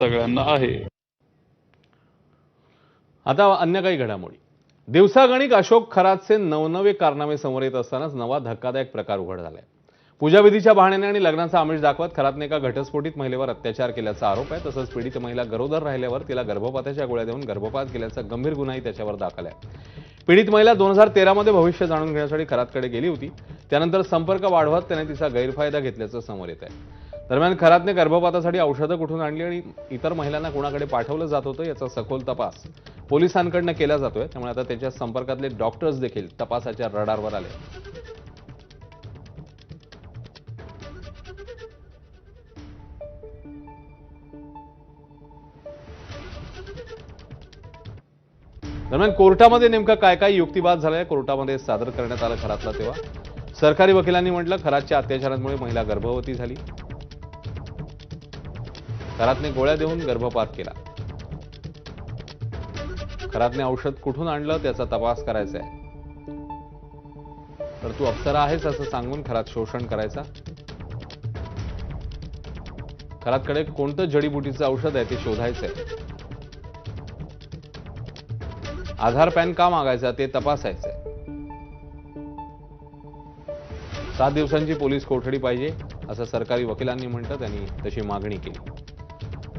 सगळ्यांना आहे। आता अन्य काही घडामोडी। दिवसागणिक अशोक खरातचे नवनवे कारनामे समोर येत असतानाच नवा धक्कादायक प्रकार उघड झालाय। पूजाविधीच्या बहाण्याने आणि लग्नाचा आमिष दाखवत खरातने एका घटस्फोटित महिलेवर अत्याचार केल्याचा आरोप आहे। तसंच पीडित महिला गरोदर राहिल्यावर तिला गर्भपाताच्या गोळ्या देऊन गर्भपात केल्याचा गंभीर गुन्हाही त्याच्यावर दाखल आहे। पीडित महिला 2013 मध्ये भविष्य जाणून घेण्यासाठी खरातकडे गेली होती। त्यानंतर संपर्क वाढवत त्याने तिचा गैरफायदा घेतल्याचं समोर येत आहे। दरम्यान खरातने गर्भपातासाठी औषधं कुठून आणली आणि इतर महिलांना कोणाकडे पाठवलं जात होतं याचा सखोल तपास पोलिसांकडून केला जातोय। त्यामुळे आता त्याच्या संपर्कातले डॉक्टर्स देखील तपासाच्या रडारवर आले। दरम्यान कोर्टामध्ये नेमका काय काय युक्तिवाद झालाय कोर्टामध्ये सादर करण्यात आलं खरातला तेव्हा सरकारी वकिलांनी म्हटलं खरातच्या अत्याचारांमुळे महिला गर्भवती झाली। खरातने गोळ्या देऊन गर्भपात केला। खरातने औषध कुठून आणलं त्याचा तपास करायचा आहे। तर तू अप्सरा आहेस असं सांगून खरात शोषण करायचा। खरातकडे कोणतं जडीबुटीचं औषध आहे ते शोधायचंय। आधार पॅन का मागायचा ते तपासायचंय। 7 दिवसांची पोलीस कोठडी पाहिजे असं सरकारी वकिलांनी म्हटलं। त्यांनी तशी मागणी केली।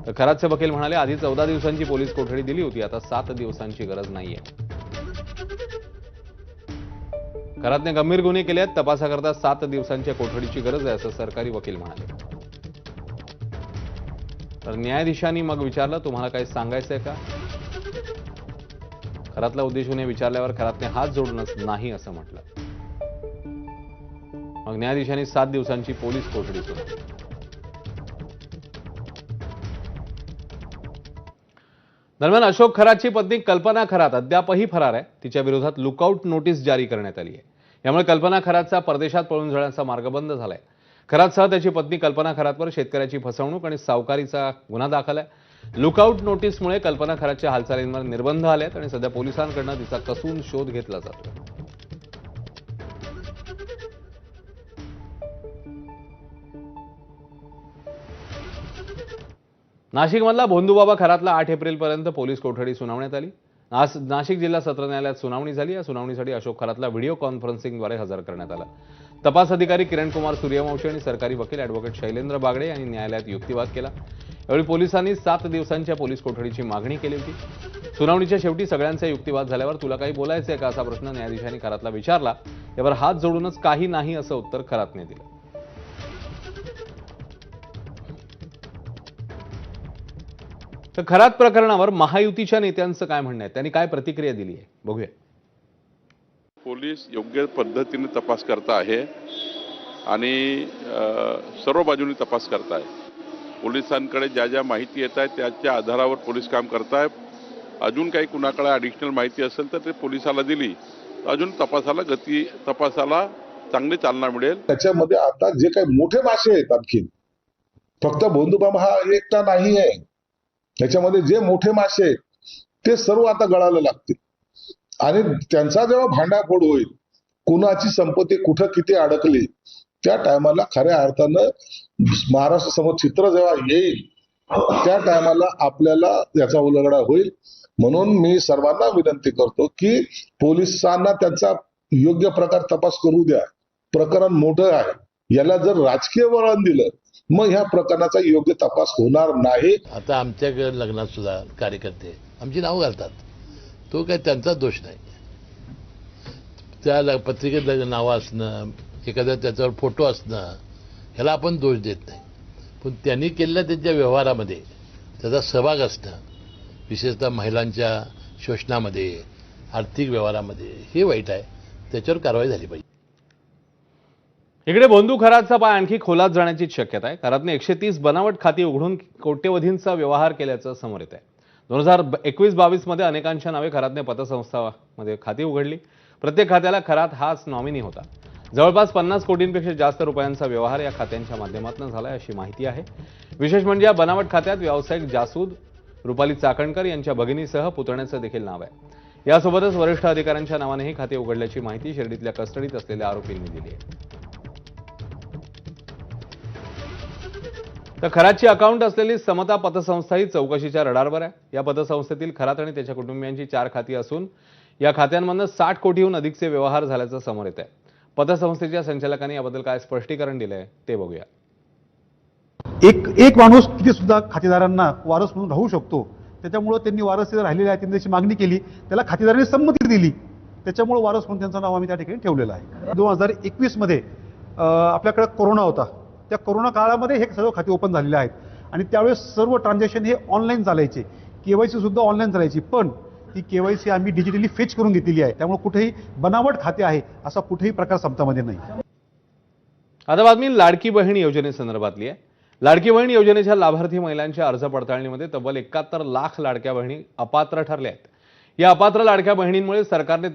तर खरातचे वकील म्हणाले आधी 14 दिवसांची पोलीस कोठडी दिली होती, आता 7 दिवसांची गरज नाहीये। खरातने गंभीर गुन्हे केले आहेत, तपासाकरता 7 दिवसांच्या कोठडीची गरज आहे असं सरकारी वकील म्हणाले। तर न्यायाधीशांनी मग विचारलं तुम्हाला काही सांगायचंय का? खरातला उद्देशून विचारल्यावर खरातने हात जोडूनच नाही असं म्हटलं। मग न्यायाधीशांनी 7 दिवसांची पोलीस कोठडी सुनावली। दरम्यान अशोक खरातची पत्नी कल्पना खरात अद्यापही फरार आहे। तिच्या विरोधात लुकआउट नोटीस जारी करण्यात आली आहे। यामुळे कल्पना खरातचा परदेशात पळून जाण्याचा मार्ग बंद झालाय। खरातसह त्याची पत्नी कल्पना खरातवर शेतकऱ्याची फसवणूक आणि सावकारीचा गुन्हा दाखल आहे। लुकआउट नोटीसमुळे कल्पना खरातच्या हालचालींवर निर्बंध आले आहेत आणि सध्या पोलिसांकडून तिचा कसून शोध घेतला जातो। नाशिकमधला भोंदूबाबा खरातला 8 एप्रिलपर्यंत पोलीस कोठडी सुनावण्यात आली। नाशिक जिल्हा सत्र न्यायालयात सुनावणी झाली। या सुनावणीसाठी अशोक खरातला व्हिडिओ कॉन्फरन्सिंगद्वारे हजर करण्यात आलं। तपास अधिकारी किरण कुमार सूर्यवंशी आणि सरकारी वकील ॲडव्होकेट शैलेंद्र बागडे यांनी न्यायालयात युक्तिवाद केला। यावेळी पोलिसांनी 7 दिवसांच्या पोलीस कोठडीची मागणी केली होती। सुनावणीच्या शेवटी सगळ्यांचा युक्तिवाद झाल्यावर तुला काही बोलायचंय का असा प्रश्न न्यायाधीशांनी खरातला विचारला। यावर हात जोडूनच काही नाही असं उत्तर खरातने दिलं। तर खरात प्रकरणावर महायुतीच्या नेत्यांचं काय म्हणणं आहे, त्यांनी काय प्रतिक्रिया दिली आहे बघूया। पोलीस योग्य पद्धतीने तपास करत आहे आणि सर्व बाजूनी तपास करत आहे। पोलिसांकडे ज्या ज्या माहिती येत आहे त्याच्या आधारावर पोलीस काम करत आहे। अजून काही कुणाकडे ॲडिशनल माहिती असेल तर ते पोलिसाला दिली अजून तपासाला चांगली चालना मिळेल। त्याच्यामध्ये आता जे काही मोठे मासे आहेत आणखी फक्त भोंदूबाबा हा एकटा नाही आहे। त्याच्यामध्ये जे मोठे मासे आहेत ते सर्व आता गळायला लागतील आणि त्यांचा जेव्हा भांडाफोड होईल कुणाची संपत्ती कुठं किती अडकली त्या टायमाला खऱ्या अर्थानं महाराष्ट्र समोर चित्र जेव्हा येईल त्या टायमाला आपल्याला याचा उलगडा होईल। म्हणून मी सर्वांना विनंती करतो की पोलिसांना त्यांचा योग्य प्रकार तपास करू द्या। प्रकरण मोठं आहे, याला जर राजकीय वळण दिलं मग ह्या प्रकरणाचा योग्य तपास होणार नाही। आता आमच्या लग्नात सुद्धा कार्यकर्ते आमची नाव घालतात, तो काय त्यांचा दोष नाही। त्या पत्रिकेत नावं असणं, एखाद्या त्याच्यावर फोटो असणं ह्याला आपण दोष देत नाही, पण त्यांनी केलेल्या त्यांच्या व्यवहारामध्ये त्याचा सहभाग असणं, विशेषतः महिलांच्या शोषणामध्ये, आर्थिक व्यवहारामध्ये हे वाईट आहे। त्याच्यावर कारवाई झाली पाहिजे। इकडे भोंदू खरातचा पाय आणखी खोलात जाण्याची शक्यता आहे। खरातने 130 बनावट खाती उघडून कोट्यवधींचा व्यवहार केल्याचं समोर येत आहे। 2021-22 मध्ये अनेकांच्या नावे खरातने पतसंस्थांमध्ये खाती उघडली। प्रत्येक खात्याला खरात हाच नॉमिनी होता। जवळपास 50 कोटींपेक्षा जास्त रुपयांचा व्यवहार या खात्यांच्या माध्यमातून झालाय अशी माहिती आहे। विशेष म्हणजे या बनावट खात्यात व्यावसायिक जासूद रुपाली चाकणकर यांच्या भगिनीसह पुतण्याचं देखील नाव आहे। यासोबतच वरिष्ठ अधिकाऱ्यांच्या नावानेही खाते उघडल्याची माहिती शिर्डीतल्या कस्टडीत असलेल्या आरोपींनी दिली आहे। तर खरातची अकाउंट असलेली समता पतसंस्था ही चौकशीच्या रडारवर आहे. या पतसंस्थेतील खरात आणि त्याच्या कुटुंबियांची 4 खाती असून या खात्यांमधून 60 कोटीहून अधिकचे व्यवहार झाल्याचं समोर येत आहे. पतसंस्थेच्या संचालकांनी याबद्दल काय स्पष्टीकरण दिलंय ते बघूया. एक माणूस किती सुद्धा खातेदारांना वारस म्हणून राहू शकतो. त्याच्यामुळे त्यांनी वारस राहिलेले आहे, त्यांनी त्याची मागणी केली, त्याला खातेदारांनी संमती दिली, त्याच्यामुळे वारस म्हणून त्यांचं नाव आम्ही त्या ठिकाणी ठेवलेलं आहे. 2021 मध्ये आपल्याकडे कोरोना होता. त्या कोरोना काळामध्ये हे सर्व खाते ओपन झालेले आहेत आणि त्यावेळेस सर्व ट्रान्झॅक्शन हे ऑनलाईन चालायचे. केवायसी सुद्धा ऑनलाईन चालायची, पण ती केवायसी आम्ही डिजिटली फेच करून घेतलेली आहे. त्यामुळे कुठेही बनावट खाते आहे असा कुठेही प्रकार समतामध्ये नाही. आता बातमी लाडकी बहीण योजनेसंदर्भातली आहे. लाडकी बहीण योजनेच्या लाभार्थी महिलांच्या अर्ज पडताळणीमध्ये तब्बल 71 लाख लाडक्या बहिणी अपात्र ठरल्या आहेत. या अपात्र लाडक्या बहिणींमुळे सरकारने